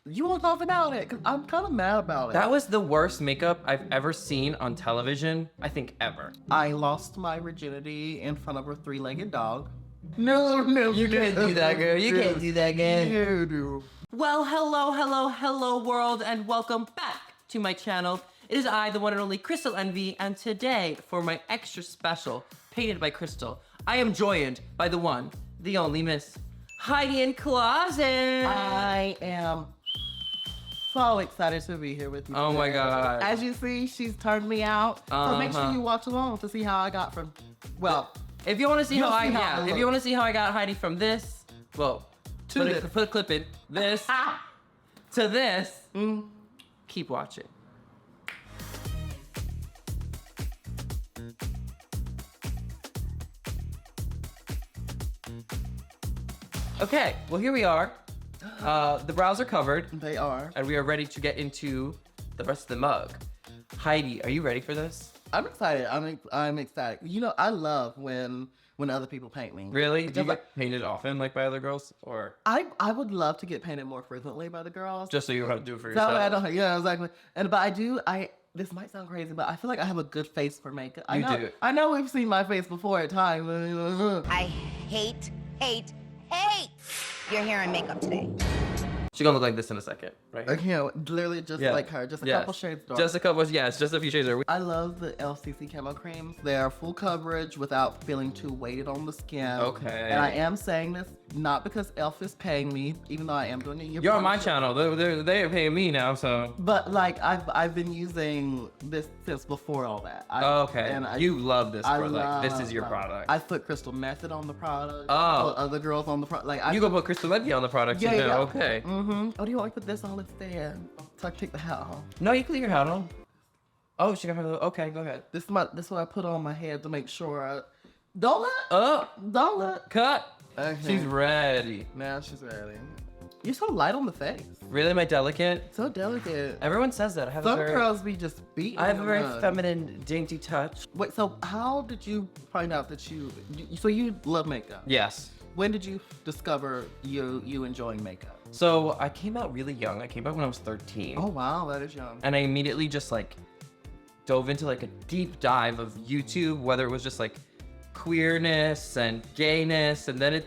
You won't talk about it, because I'm kind of mad about it. That was the worst makeup I've ever seen on television, I think ever. I lost my virginity in front of a three-legged dog. No. You can't do that, girl. You can't do that, girl. No. Well, hello, world, and welcome back to my channel. It is I, the one and only Crystal Envy, and today, for my extra special, Painted by Crystal, I am joined by the one, the only Miss Heidi in Closet. I am so excited to be here with you. Oh my today. God. As you see, she's turned me out. So make sure you watch along to see how I got from, well, If you want to see how I, see how yeah, I if look. you want to see how I got Heidi from this, well, put a clip in this to this, keep watching. Okay, well here we are. The brows are covered, they are. and we are ready to get into the rest of the mug. Heidi, are you ready for this? I'm excited. I'm ecstatic. You know, I love when other people paint me. Really? Do you Because get painted often, like by other girls, or I would love to get painted more frequently by the girls. just so you don't have to do it for That way I yourself? don't. Yeah, exactly. But this might sound crazy, but I feel like I have a good face for makeup. You do. I know we've seen my face before at times. I hate your hair and makeup today. She's gonna look like this in a second, right? I can't, literally just Yeah. like her, just a Yes. couple shades dark. Just a couple, yes, just a few shades. I love the LCC camo creams. They are full coverage without feeling too weighted on the skin. Okay. And I am saying this not because Elf is paying me, even though I am doing it. You're on my channel. They are paying me now, so. But like I've been using this since before all that. Okay. And You love this I product. This is love your it. product. I put Crystal Method on the product. Oh. Put other girls on the product. Like You gonna put Crystal Envy on the product too? Yeah. Okay. Mm-hmm. Oh, do you want me to put this on instead? So I can take the hat off. No, you can leave your hat on. Oh, she got her. Okay, go ahead. This is what I put on my head to make sure. Don't look. Oh, Don't look. cut. Okay. She's ready. Now she's ready. You're so light on the face. Really, am I delicate? So delicate. Everyone says that. I have Some a very, girls be just beating. I have a very them up. feminine, dainty touch. Wait, so how did you find out that so you love makeup? Yes. When did you discover you enjoying makeup? So I came out really young. I came out when I was 13. Oh wow, that is young. And I immediately just like dove into like a deep dive of YouTube, whether it was just like queerness and gayness, and then it,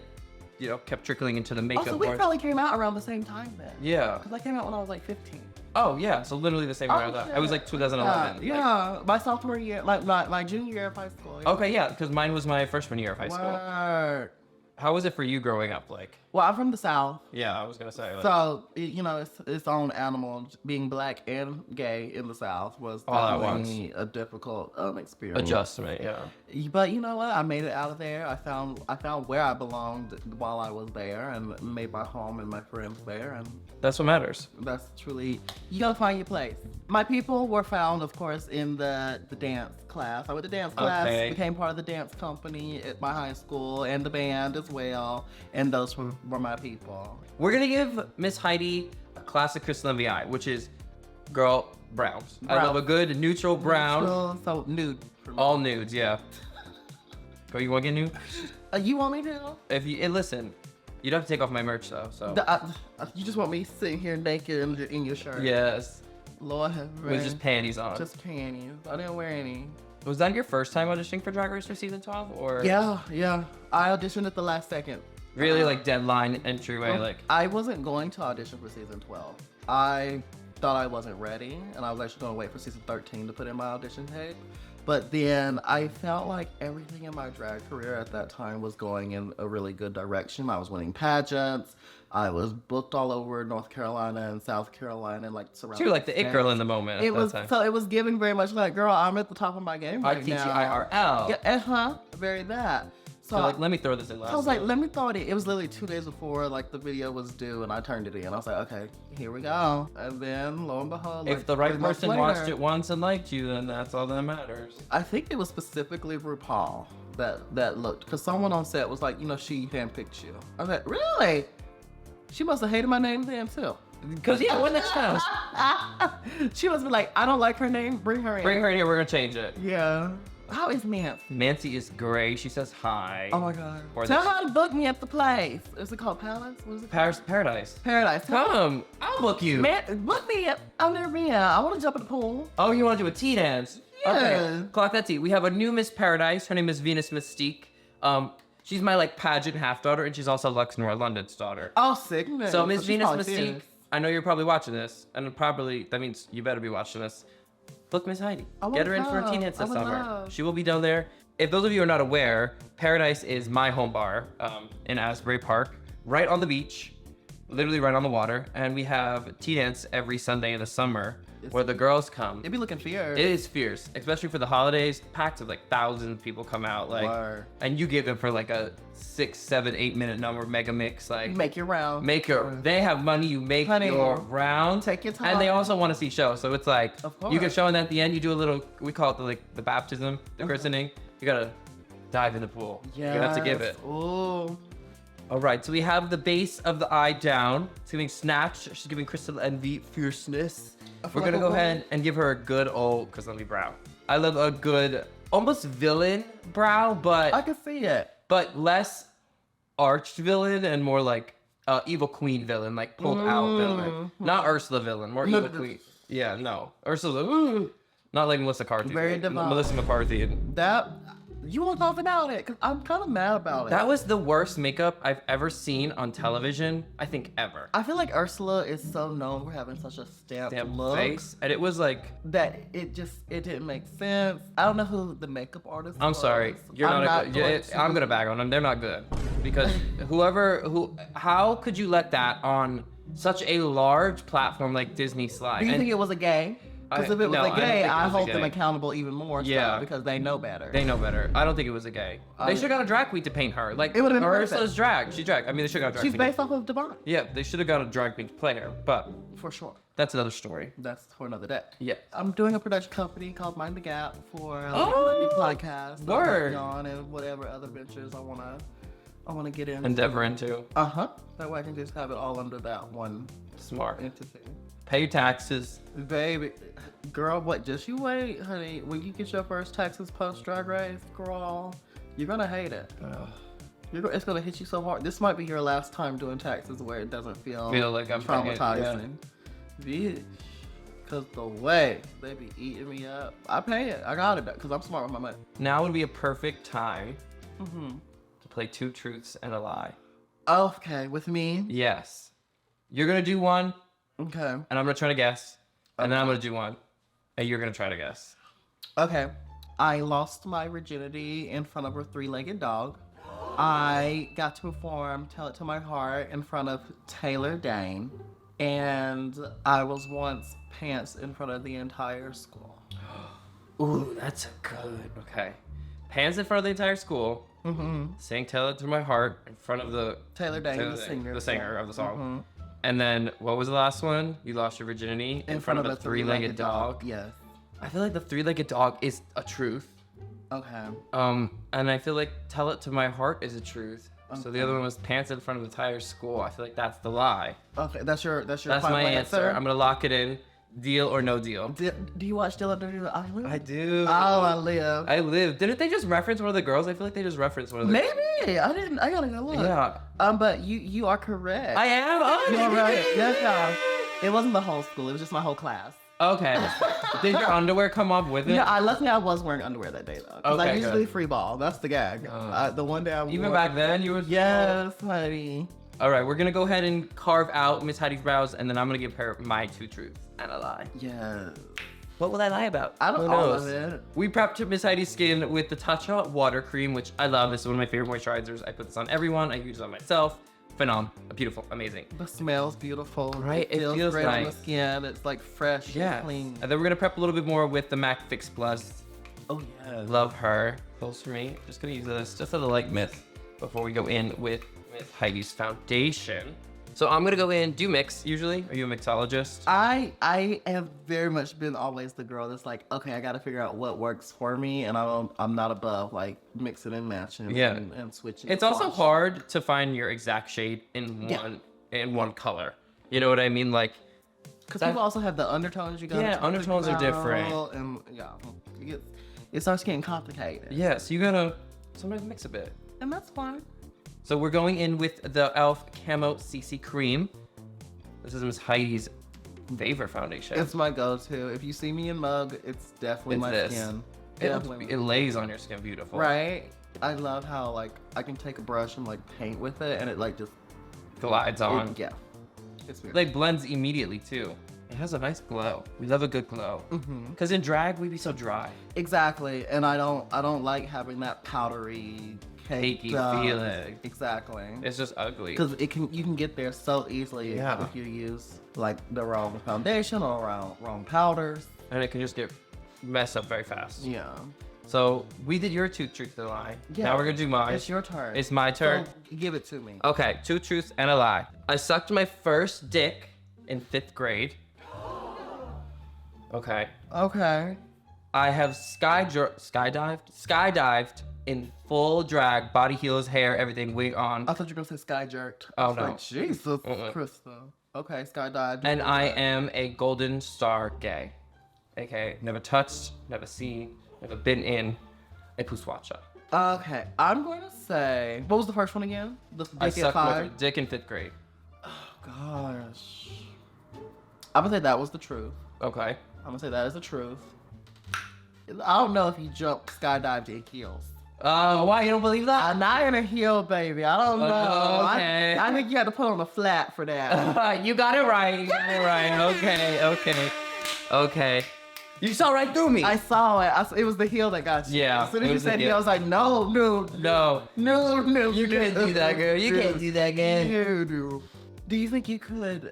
you know, kept trickling into the makeup. Also, we part. probably came out around the same time then. Yeah. Because I came out when I was like 15. Oh yeah. So literally the same way I thought. I was like 2011. Yeah, my sophomore year, like my junior year of high school. Yeah. Okay, yeah, because mine was my freshman year of high school. Word. How was it for you growing up? Like, Well, I'm from the South. yeah, I was gonna say. Like, So, you know, it's its own animal. Being black and gay in the South was All at definitely a difficult experience. adjustment, yeah. But you know what? I made it out of there. I found where I belonged while I was there, and made my home and my friends there, and That's what matters. that's truly, you gotta find your place. My people were found, of course, in the dance class. I went to dance class, Okay. became part of the dance company at my high school, and the band as well, and those were my people. We're gonna give Miss Heidi a classic Crystal Envy eye, which is, girl, browns. I Brown. love a good neutral brown. So nude for me. All nudes, yeah. Go, you wanna get nude? You want me to? If you, listen, you don't have to take off my merch though, so. You just want me sitting here naked in your shirt? Yes, Lord have mercy. with just panties on. Just panties. I didn't wear any. Was that your first time auditioning for Drag Race for season 12, or? Yeah. I auditioned at the last second. Really, like deadline entryway, like. I wasn't going to audition for season 12. I thought I wasn't ready, and I was actually going to wait for season 13 to put in my audition tape. But then I felt like everything in my drag career at that time was going in a really good direction. I was winning pageants. I was booked all over North Carolina and South Carolina, and like surrounding. So you're like the it girl in the moment. It at was that time. so it was giving very much like, girl, I'm at the top of my game right now. ITGIRL. Yeah, very that. So like, let me throw this in last. I was like, let me throw it in. It was literally 2 days before like the video was due, and I turned it in. I was like, okay, here we go. And then lo and behold, if like, the right 3 months person later, watched it once and liked you, then that's all that matters. I think it was specifically RuPaul that looked, because someone on set was like, you know, she handpicked you. I was like, really? She must have hated my name then too. Because yeah, when that's house. She must be like, I don't like her name. Bring her in. Bring her in here, we're gonna change it. Yeah. How is Nancy? Nancy is great. She says hi. Oh my god. Or Tell the- her to book me at the place. Is it called Palace? What is it? Paradise. Paradise. Come, I'll book you. Man, book me. I've never been. I want to jump in the pool. Oh, you want to do a tea dance? Yeah. Okay, clock that tea. We have a new Miss Paradise. Her name is Venus Mystique. She's my like pageant half daughter, and she's also Lux Nora London's daughter. Oh, sick. Man. So Miss she's Venus probably Mystique, serious. I know you're probably watching this, and probably that means you better be watching this. Book Miss Heidi. I would Get her in for a tea love. dance I this would summer. love. She will be down there. If those of you are not aware, Paradise is my home bar in Asbury Park, right on the beach, literally right on the water, and we have tea dance every Sunday in the summer where the girls come. It be looking fierce. It is fierce, especially for the holidays. Packs of like thousands of people come out, like, Word. and you give them for like a 6, 7, 8 minute number mega mix, like Make your round. make your. They have money, you make Honey, your round. take your And they time. also want to see shows, so it's like Of you can course. show, and at the end you do a little. We call it the baptism, the christening. You gotta dive in the pool. Yeah. You have to give it. Ooh. All right, so we have the base of the eye down. It's giving snatch. She's giving Crystal Envy fierceness. We're gonna go ahead and give her a good old Crystal Envy brow. I love a good, almost villain brow, I can see it. but less arch villain and more like evil queen villain, like pulled out villain. Not Ursula villain, more evil queen. Yeah, no. Ursula, not like Melissa McCarthy. Very divine. Melissa McCarthy. That you won't talk about it because I'm kind of mad about it. That was the worst makeup I've ever seen on television, I think ever. I feel like Ursula is so known for having such a stamped Damn look face. And it was like, that it didn't make sense. I don't know who the makeup artist I'm was. sorry. You're I'm not, going to. I'm gonna bag on them. They're not good. Because how could you let that on such a large platform like Disney slide? Do you And think it was a game? Because if it was no, I a don't gay, think it I was a hold them gay. accountable even more. Yeah. So, because they know better. they know better. I don't think it was a gay. They should have got a drag queen to paint her. Like, It would've been Ursula's perfect. drag. She's drag. I mean, they should have got a drag She's queen. based off of Devon, Yeah, they should have got a drag queen to play her. But for sure. that's another story. That's for another day. Yeah. I'm doing a production company called Mind the Gap for a Oh, podcast. that I'm word. working on and whatever other ventures I wanna get in. Endeavor into. That way I can just have it all under that one Smart. entity. Pay your taxes. Baby, girl, what? Just you wait, honey. When you get your first taxes post Drag Race, girl, you're gonna hate it. It's gonna hit you so hard. This might be your last time doing taxes where it doesn't feel Like I'm paying it, traumatizing. Bitch, cause the way they be eating me up, I pay it. I got it because I'm smart with my money. Now would be a perfect time to play 2 truths and a lie. Okay, with me. Yes. You're gonna do one, Okay. and I'm gonna try to guess, and then I'm gonna do one, and you're gonna try to guess. Okay. I lost my virginity in front of a 3-legged dog. I got to perform Tell It to My Heart in front of Taylor Dane. And I was once pants in front of the entire school. Ooh, that's a good. Okay. Pants in front of the entire school. Saying "Tell It to My Heart" in front of the Taylor Dane, Taylor the Dane, singer. the singer of the song. And then what was the last one? You lost your virginity In front of a 3-legged dog. Yes. I feel like the 3-legged dog is a truth. Okay. And I feel like "Tell It to My Heart" is a truth. So the other one was pants in front of the entire school. I feel like that's the lie. Okay, that's your That's final my answer. I'm gonna lock it in. Deal or no deal. Do you watch Still Under the Island? I do. Oh, I live. I live. Didn't they just reference one of the girls? I feel like they just referenced one of the. Maybe. I didn't. I gotta go look. Yeah. But you are correct. I am. Oh, You're right. Yes, y'all. It wasn't the whole school. It was just my whole class. Okay. Did your underwear come up with it? Yeah, luckily I was wearing underwear that day though. 'Cause I Okay, usually good. free ball. That's the gag. The one day I Even wore- back then, you were. Yes, honey. All right, we're gonna go ahead and carve out Miss Heidi's brows, and then I'm gonna give her my 2 truths and a lie. Yes. What will I lie about? I don't Who know. All knows? of it. We prepped Miss Heidi's skin with the Tatcha water cream, which I love. This is one of my favorite moisturizers. I put this on everyone. I use it on myself. Phenomenal, beautiful, amazing. The smell's beautiful. Right, it feels great on the nice. skin. It's like fresh, Yeah. clean. And then we're gonna prep a little bit more with the MAC Fix Plus. Oh yeah. Love her. Close for me. Just gonna use this just as a light mist before we go in with Miss Heidi's foundation. So I'm gonna go in. Do you mix usually? Are you a mixologist? I have very much been always the girl that's like, okay, I got to figure out what works for me, and I'm not above like mixing and matching Yeah. and switching. It's also hard to find your exact shade in one color. You know what I mean? Like, because people also have the undertones you got. Yeah, undertones are different. And yeah, it starts getting complicated. Yeah, so you gotta sometimes mix a bit. And that's fine. So we're going in with the e.l.f. Camo CC Cream. This is Miss Heidi's favorite foundation. It's my go-to. If you see me in mug, it's definitely It's my this. skin. It lays on your skin beautiful. Right? I love how, like, I can take a brush and, like, paint with it, and it, like, just... Glides on. yeah. It's weird. Like blends immediately too. It has a nice glow. We love a good glow. Cause in drag we be so dry. Exactly, and I don't like having that powdery, Cakey stuff. feeling. Exactly. It's just ugly. Because you can get there so easily Yeah. if you use like the wrong foundation or wrong powders. And it can just get messed up very fast. Yeah. So we did your two truths and a lie. Yeah. Now we're gonna do mine. It's your turn. It's my turn. So give it to me. Okay, two truths and a lie. I sucked my first dick in 5th grade. Okay. Okay. I have skydived in full drag, body, heels, hair, everything, wig on. I thought you were gonna say sky jerked. Oh, I was no. like, Jesus, Krista. Okay, skydive. And I am a golden star gay. AKA never touched, never seen, never been in a puswacha. Okay, I'm going to say, what was the first one again? The I dick at sucked my 5? dick in 5th grade. Gosh. I'm gonna say that was the truth. Okay. I'm gonna say that is the truth. I don't know if you jumped skydived in heels. Why, you don't believe that? I'm not in a heel, baby. I don't know. Okay. I think you had to put on a flat for that. You got it right. You got it right. Okay. You saw right through me. I saw it. It was the heel that got you. Yeah, As soon it as you was the said heel. heel, I was like, no. No. You can't do that, girl. You can't do that, girl. No. Do you think you could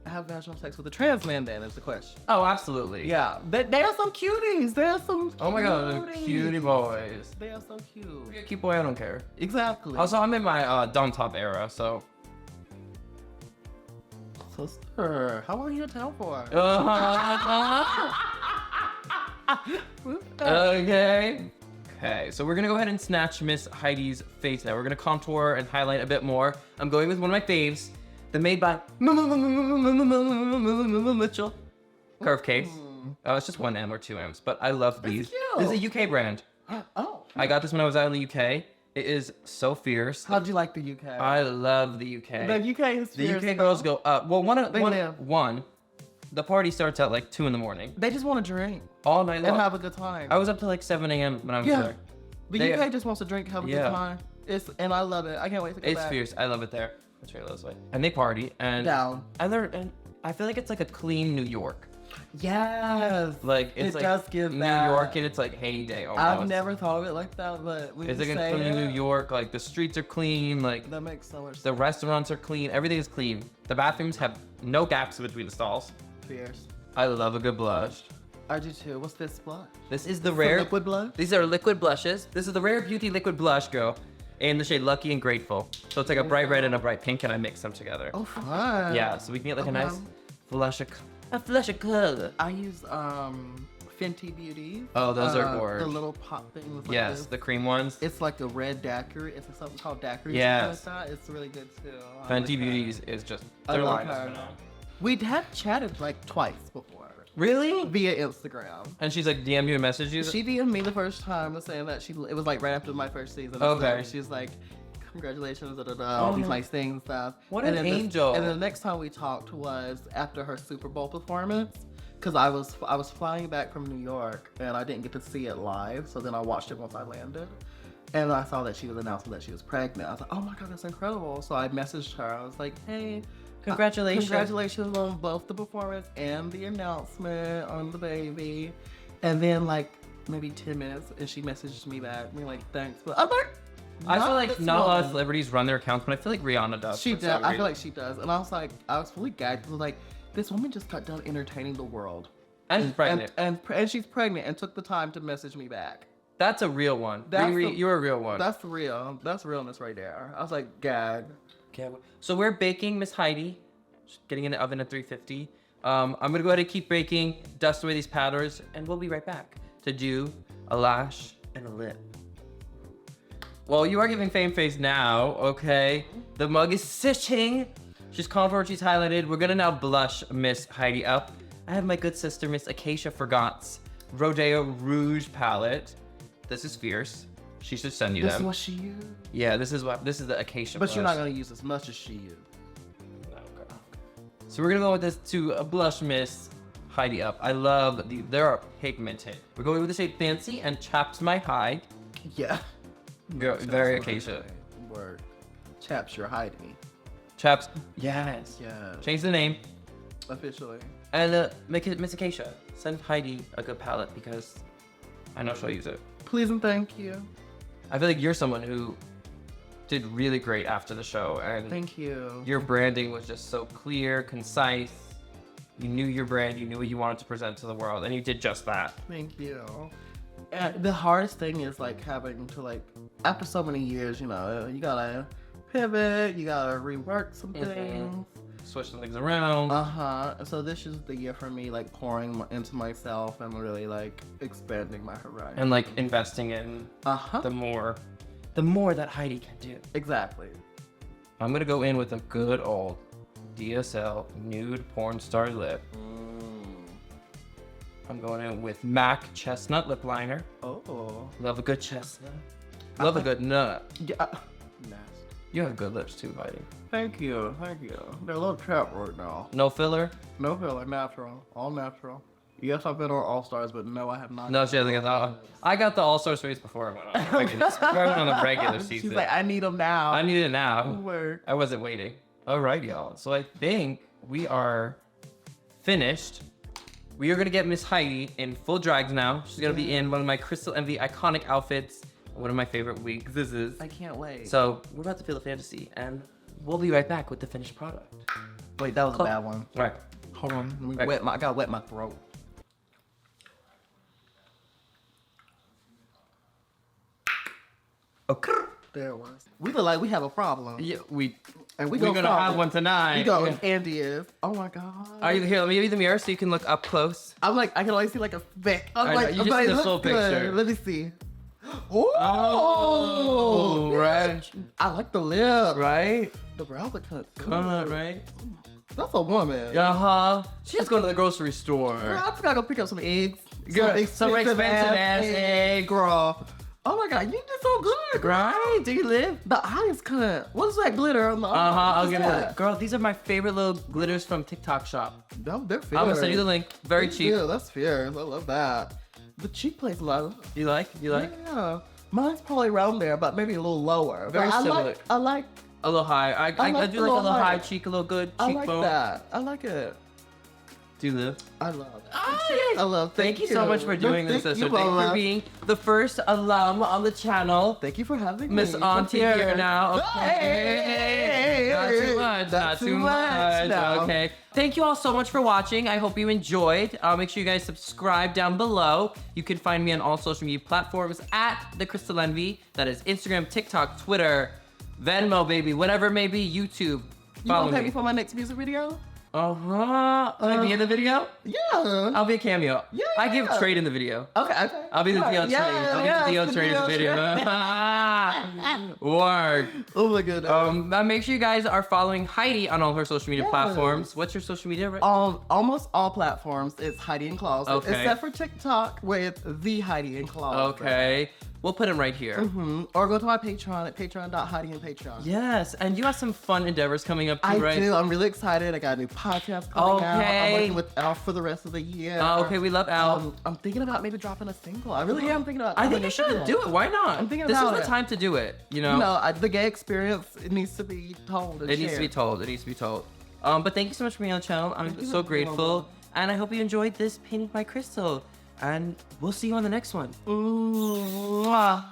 have vaginal sex with a trans man then, is the question. Oh, absolutely. Yeah. They are some cuties. They are some Oh my god, they're cutie boys. They are so cute. Yeah, cute boy, I don't care. Exactly. Also, I'm in my Dom Top era, so. Sister, how long are you in town for? Okay. Okay, so we're gonna go ahead and snatch Miss Heidi's face now. We're gonna contour and highlight a bit more. I'm going with one of my faves, the made by Mitchell curve case. It's just one M or two M's, but I love these. cute. This is a UK brand. Oh. I got this when I was out in the UK. It is so fierce. How'd you like the UK? I love the UK. The UK is The fierce. UK girls go up. Well, live. The party starts at like 2 in the morning. They just want to drink All night long. and have a good time. I was up to like 7 a.m. when I was Yeah. there. The They- UK just wants to drink, have a Yeah. good time. And I love it. I can't wait to go It's back. fierce. I love it there. That's very low way. And they party and Down. and I feel like it's like a clean New York. Yes. Like it's It like does give New that. York and it's like heyday almost. I've never thought of it like that, but when It's you like a say clean it, New York. Like the streets are clean. Like that makes so much the restaurants are clean. Everything is clean. The bathrooms have no gaps between the stalls. fierce. I love a good blush. I do too. What's this blush? This is the Some rare liquid blush? These are liquid blushes. This is the Rare Beauty liquid blush, girl, in the shade Lucky and Grateful. So it's like a bright red and a bright pink, and I mix them together. Oh, fun. Yeah, so we can get like a Okay. nice flush of color. I use Fenty Beauty. Oh, those are The gorge. little pop things. Like Yes, this. the cream ones. It's like a red daiquiri. It's something called daiquiri. Yes. Something like that. It's really good too. I Fenty like that. Beauty is just I their love line is her. phenomenal. We had chatted like twice before Really? via Instagram. And she's like DM you and message you. She DM'd me the first time saying that it was like right after my first season. Okay. So she was like, congratulations, all these nice things and stuff. What and an then angel. And then the next time we talked was after her Super Bowl performance. Because I was flying back from New York and I didn't get to see it live. So then I watched it once I landed. And I saw that she was announcing that she was pregnant. I was like, oh my God, that's incredible. So I messaged her. I was like, hey, Congratulations. congratulations on both the performance and the announcement on the baby. And then like maybe 10 minutes and she messaged me back, being like, thanks. But I'm like, I feel like this not a lot of woman. celebrities run their accounts, but I feel like Rihanna does. She for does. some I reason. feel like she does. And I was fully gagged. I was like, this woman just got done entertaining the world. And she's pregnant. And she's pregnant and took the time to message me back. That's a real one. That's You're a real one. That's real. That's realness right there. I was like, gag. Okay. So we're baking Miss Heidi. She's getting in the oven at 350. I'm gonna go ahead and keep baking, dust away these powders, and we'll be right back to do a lash and a lip. Well, you are giving fame face now, okay? The mug is sitting. She's contoured, she's highlighted. We're gonna now blush Miss Heidi up. I have my good sister, Miss Acacia Forgots, Rodeo Rouge palette. This is fierce. She should send you This them. is what she used. Yeah, this is the acacia. But blush. you're not gonna use as much as she used. So we're gonna go with this to a blush miss Heidi Up. I love they're pigmented. We're going with the shade Fancy and Chaps My Hide. Yeah. Very acacia. Word. Chaps, you're hiding. Chaps, yes. Yeah. Change the name. Officially. And make it Miss Acacia. Send Heidi a good palette because I know she'll use it. Please and thank you. I feel like you're someone who did really great after the show, and Thank you. your branding was just so clear, concise. You knew your brand, you knew what you wanted to present to the world, and you did just that. Thank you. And the hardest thing is like having to like, after so many years, you know, you gotta pivot, you gotta rework some things. Switch some things around. So this is the year for me, like pouring into myself and really like expanding my horizon. And like investing in the more that Heidi can do. Exactly. I'm gonna go in with a good old DSL nude porn star lip. I'm going in with MAC chestnut lip liner. Oh. Love a good chestnut. Love a good nut. Yeah. Nasty. You have good lips too, Heidi. Thank you. Thank you. They're a little chapped right now. No filler? No filler, natural. All natural. Yes, I've been on All Stars, but no, I have not. No, she hasn't got that. I got the All-Star face before I went on the regular, I went on the regular season. She's like, I need them now. I need it now. Word. I wasn't waiting. All right, y'all. So I think we are finished. We are gonna get Miss Heidi in full drags now. She's gonna be in one of my Crystal Envy iconic outfits. One of my favorite wigs. This is. I can't wait. So we're about to feel the fantasy, and we'll be right back with the finished product. Wait, that was a bad one. All right. Hold on. Let me Right. I gotta wet my throat. Okay. There it was. We look like we have a problem. Yeah, we're And we gonna solve have it. one tonight. We go Yeah. with Envies. Oh my god. Are you here? Let me give you the mirror so you can look up close. I'm like, I can only see like a speck. I'm I know, like, you just but see it the looks full good. picture. Let me see. Oh, right. I like the lip. Right? The velvet cut. Right? That's a woman. Uh-huh. She's going to the grocery store. Girl, I just gotta go pick up some eggs. Girl, some expensive ass eggs. Girl. Oh my god, you did so good. Right? Do you live? The eyes cut. What's that glitter on the I'll get that? it. Girl, these are my favorite little glitters from TikTok shop. They're fair. I'm gonna send you the link. Very cheap. Yeah, that's fair. I love that. The cheap place love. You like? Yeah. Mine's probably around there, but maybe a little lower. Very But similar. I like A little high. I like do the like a little little high high. cheek, a little good I cheekbone. like that. I like it. Do you live? I love it. Oh, I love. Thank you so much for doing this, sister. You, Thank you Mama. for being the first alum on the channel. Thank you for having me. Miss Auntie here now. Hey, Not too much. Not too much. no. Okay. Thank you all so much for watching. I hope you enjoyed. Make sure you guys subscribe down below. You can find me on all social media platforms at The Crystal Envy. That is Instagram, TikTok, Twitter, Venmo, baby, whatever it may be, YouTube. You Follow gonna pay me. me for my next music video? Like be in the video? Yeah. I'll be a cameo. Yeah. I give trade in the video. Okay. I'll be the Theo Trade. I'll be the Theo Trade in the video. Work. Oh my goodness. Make sure you guys are following Heidi on all her social media Yes. platforms. What's your social media? Right? Almost all platforms, it's Heidi in Closet. Okay. Except for TikTok, where it's the Heidi in Closet. Okay. We'll put them right here. Or go to my Patreon at patreon.heidiandpatreon. Yes, and you have some fun endeavors coming up too, I right? do. I'm really excited. I got a new podcast coming out. Okay. I'm working with Alf for the rest of the year. Okay, we love Al. I'm thinking about maybe dropping a single. I really am thinking about. I think you should do it. Why not? I'm thinking this about is the it. time to do it. You know, The gay experience, it needs to be told. And it needs to be shared. told. It needs to be told. But thank you so much for being on the channel. I'm you so for grateful, and I hope you enjoyed this painting by Crystal. And we'll see you on the next one. Mwah.